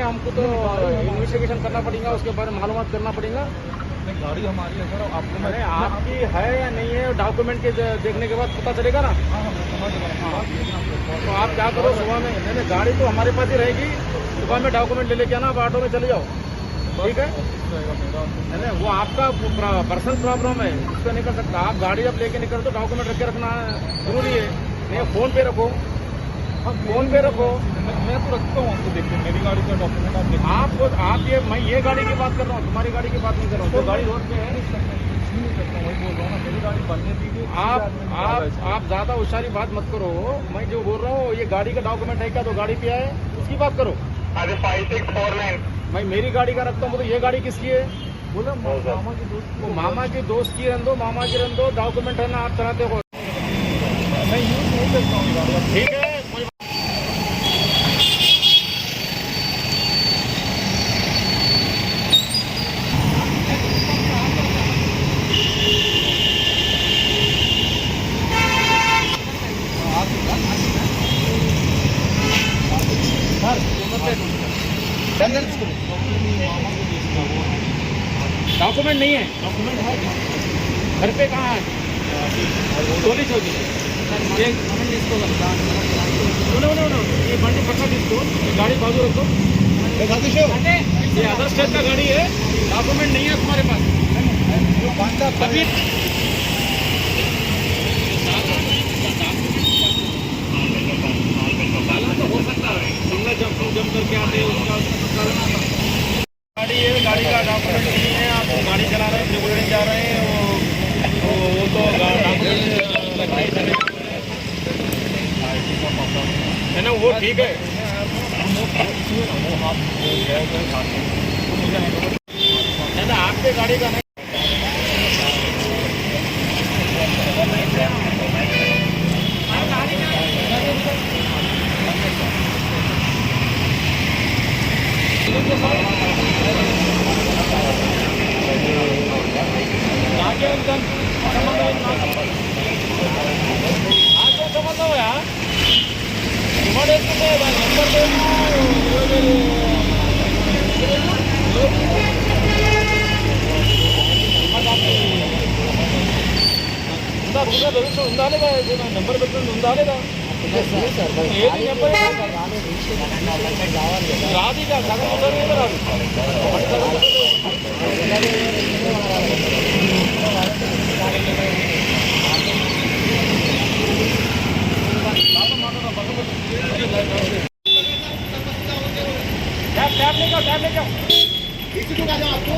हमको तो इन्वेस्टिगेशन करना पड़ेगा, उसके बारे में मालूमात करना पड़ेगा। गाड़ी हमारी है सर, आपको अरे आपकी है या नहीं है, डॉक्यूमेंट के देखने के बाद पता चलेगा ना। तो आप क्या करो, सुबह में नहीं गाड़ी तो हमारे पास ही रहेगी, सुबह में डॉक्यूमेंट ले लेके आना, आप ऑटो में चले जाओ, ठीक है। नहीं वो आपका पर्सनल प्रॉब्लम है, उसका नहीं कर सकता। आप गाड़ी जब लेके निकल तो डॉक्यूमेंट रख के रखना जरूरी है। नहीं फोन पे रखो, फोन पे रखो। मैं तो रखता हूँ, आपको देखते मेरी गाड़ी का डॉक्यूमेंट आप ये मैं ये गाड़ी की बात कर रहा हूँ, तुम्हारी गाड़ी की बात नहीं कर रहा हूँ। जो गाड़ी रोड पे है वही बोल रहा हूँ, मेरी गाड़ी बनने दीजिए। आप ज्यादा होशियारी बात मत करो। मैं जो बोल रहा हूँ ये गाड़ी का डॉक्यूमेंट है क्या, तो गाड़ी पे है उसकी बात करो। अरे 5649 मैं मेरी गाड़ी का रखता हूँ, तो ये गाड़ी किसकी है? बोला मामा के दोस्त वो मामा की दोस्त की रन दो, मामा की रन दो, डॉक्यूमेंट है ना, आप चलाते हो। मैं यूज नहीं करता हूँ गाड़ी। ठीक है, कोई डॉक्यूमेंट नहीं है, डॉक्यूमेंट है घर पे कहाँ है? गोली चौकी। ये बंडी पकड़ इसको, ये गाड़ी बाजू रखो। ये अदर स्टेट का गाड़ी है, डॉक्यूमेंट नहीं है तुम्हारे पास। अभी तो हो सकता है सिंगल जंप करके आते हैं, उसका गाड़ी है, गाड़ी का डॉक्यूमेंट नहीं है, आप गाड़ी चला रहे हैं, ट्रिब्यूनल जा रहे हैं, वो तो डॉक्यूमेंट है ना, वो ठीक है। ना आपके गाड़ी का नहीं। संबंध हो यार, तुम्हारे ఉండాలిగా, నెంబర్ పెట్టుకుని ఉండాలిగా. ఏది నెంబర్ రాదు, ఇక సగం ఉండదు కదా, రాదు. टैब ले जाओ, टैब ले जाओ, इसी को आ जाओ आपको।